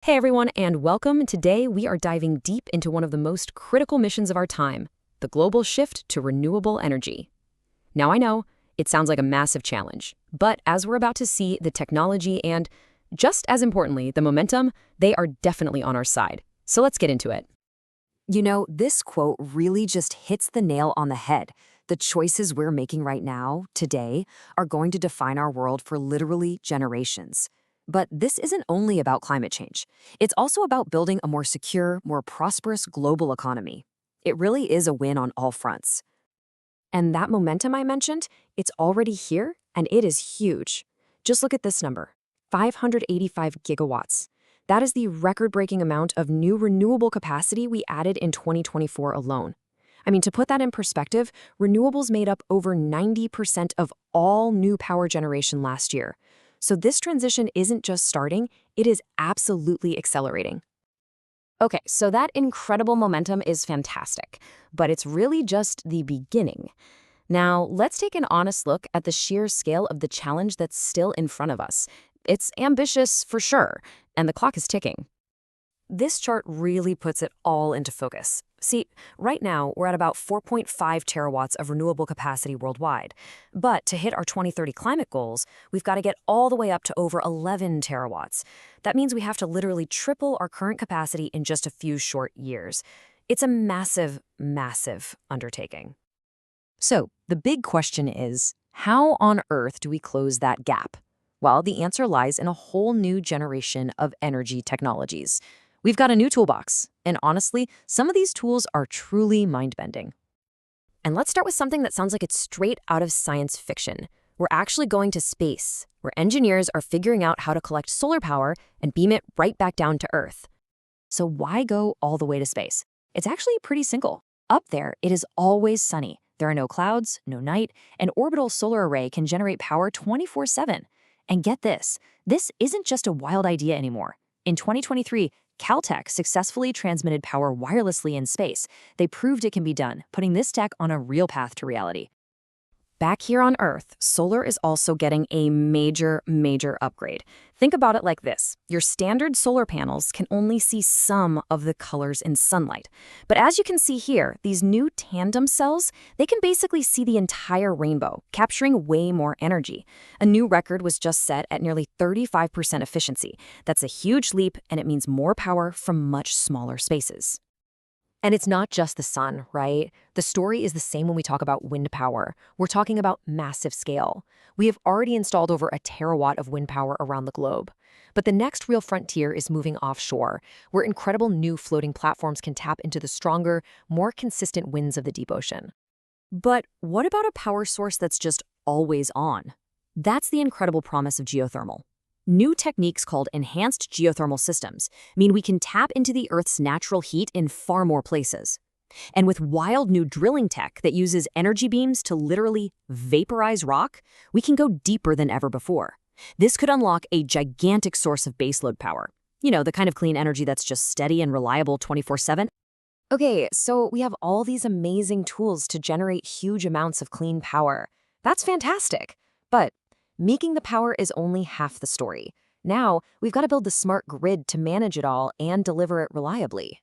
Hey everyone, and welcome. Today we are diving deep into one of the most critical missions of our time, the global shift to renewable energy. Now I know, it sounds like a massive challenge, but as we're about to see, the technology and, just as importantly, the momentum, they are definitely on our side. So let's get into it. This quote really just hits the nail on the head. The choices we're making right now, today, are going to define our world for literally generations. But this isn't only about climate change. It's also about building a more secure, more prosperous global economy. It really is a win on all fronts. And that momentum I mentioned, it's already here, and it is huge. Just look at this number, 585 gigawatts. That is the record-breaking amount of new renewable capacity we added in 2024 alone. I mean, to put that in perspective, renewables made up over 90% of all new power generation last year. So this transition isn't just starting, it is absolutely accelerating. Okay, so that incredible momentum is fantastic, but it's really just the beginning. Now, let's take an honest look at the sheer scale of the challenge that's still in front of us. It's ambitious for sure, and the clock is ticking. This chart really puts it all into focus. See, right now, we're at about 4.5 terawatts of renewable capacity worldwide. But to hit our 2030 climate goals, we've got to get all the way up to over 11 terawatts. That means we have to literally triple our current capacity in just a few short years. It's a massive, massive undertaking. So, the big question is, how on earth do we close that gap? Well, the answer lies in a whole new generation of energy technologies. We've got a new toolbox, and honestly, some of these tools are truly mind-bending. And let's start with something that sounds like it's straight out of science fiction. We're actually going to space, where engineers are figuring out how to collect solar power and beam it right back down to Earth. So why go all the way to space? It's actually pretty simple. Up there, it is always sunny. There are no clouds, no night. An orbital solar array can generate power 24/7. And get this isn't just a wild idea anymore. In 2023, Caltech successfully transmitted power wirelessly in space. They proved it can be done, putting this tech on a real path to reality. Back here on Earth, solar is also getting a major, major upgrade. Think about it like this. Your standard solar panels can only see some of the colors in sunlight. But as you can see here, these new tandem cells, they can basically see the entire rainbow, capturing way more energy. A new record was just set at nearly 35% efficiency. That's a huge leap, and it means more power from much smaller spaces. And it's not just the sun, right? The story is the same when we talk about wind power. We're talking about massive scale. We have already installed over a terawatt of wind power around the globe. But the next real frontier is moving offshore, where incredible new floating platforms can tap into the stronger, more consistent winds of the deep ocean. But what about a power source that's just always on? That's the incredible promise of geothermal. New techniques called enhanced geothermal systems mean we can tap into the Earth's natural heat in far more places. And with wild new drilling tech that uses energy beams to literally vaporize rock, we can go deeper than ever before. This could unlock a gigantic source of baseload power. The kind of clean energy that's just steady and reliable 24/7. Okay, so we have all these amazing tools to generate huge amounts of clean power. That's fantastic. But making the power is only half the story. Now, we've got to build the smart grid to manage it all and deliver it reliably.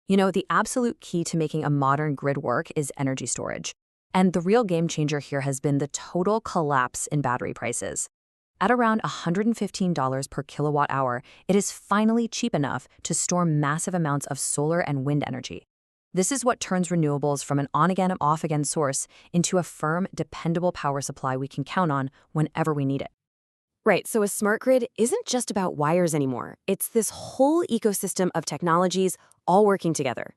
The absolute key to making a modern grid work is energy storage. And the real game changer here has been the total collapse in battery prices. At around $115 per kilowatt hour, it is finally cheap enough to store massive amounts of solar and wind energy. This is what turns renewables from an on-again, off-again source into a firm, dependable power supply we can count on whenever we need it. Right, so a smart grid isn't just about wires anymore. It's this whole ecosystem of technologies all working together.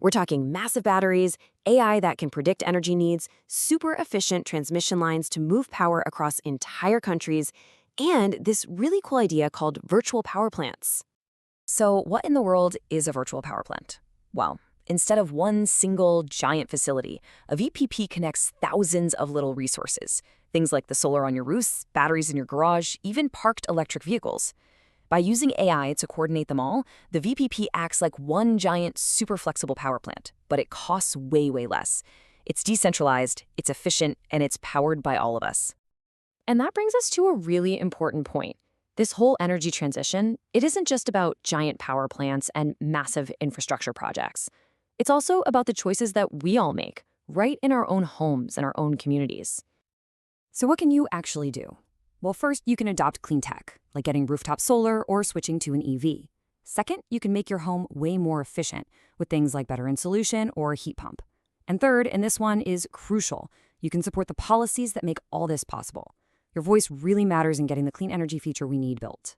We're talking massive batteries, AI that can predict energy needs, super efficient transmission lines to move power across entire countries, and this really cool idea called virtual power plants. So what in the world is a virtual power plant? Well, instead of one single giant facility, a VPP connects thousands of little resources. Things like the solar on your roofs, batteries in your garage, even parked electric vehicles. By using AI to coordinate them all, the VPP acts like one giant, super flexible power plant, but it costs way, way less. It's decentralized, it's efficient, and it's powered by all of us. And that brings us to a really important point. This whole energy transition, it isn't just about giant power plants and massive infrastructure projects. It's also about the choices that we all make, right in our own homes and our own communities. So what can you actually do? Well, first, you can adopt clean tech, like getting rooftop solar or switching to an EV. Second, you can make your home way more efficient with things like better insulation or a heat pump. And third, and this one is crucial, you can support the policies that make all this possible. Your voice really matters in getting the clean energy future we need built.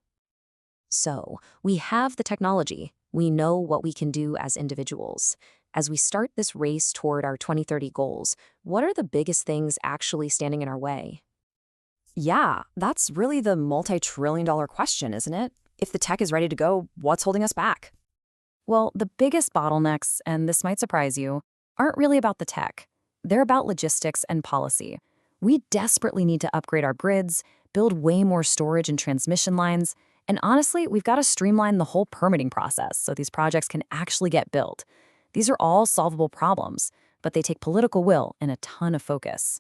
So, we have the technology. We know what we can do as individuals. As we start this race toward our 2030 goals, what are the biggest things actually standing in our way? Yeah, that's really the multi-trillion-dollar question, isn't it? If the tech is ready to go, what's holding us back? Well, the biggest bottlenecks, and this might surprise you, aren't really about the tech. They're about logistics and policy. We desperately need to upgrade our grids, build way more storage and transmission lines, and honestly, we've got to streamline the whole permitting process so these projects can actually get built. These are all solvable problems, but they take political will and a ton of focus.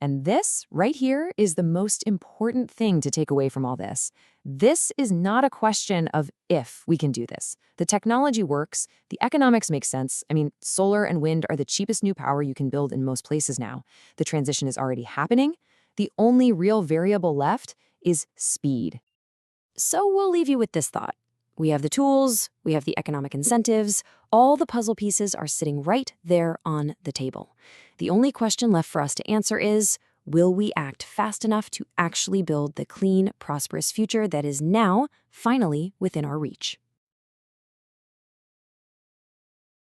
And this, right here, is the most important thing to take away from all this. This is not a question of if we can do this. The technology works, the economics make sense. I mean, solar and wind are the cheapest new power you can build in most places now. The transition is already happening. The only real variable left is speed. So we'll leave you with this thought. We have the tools, we have the economic incentives, all the puzzle pieces are sitting right there on the table. The only question left for us to answer is, will we act fast enough to actually build the clean, prosperous future that is now finally within our reach?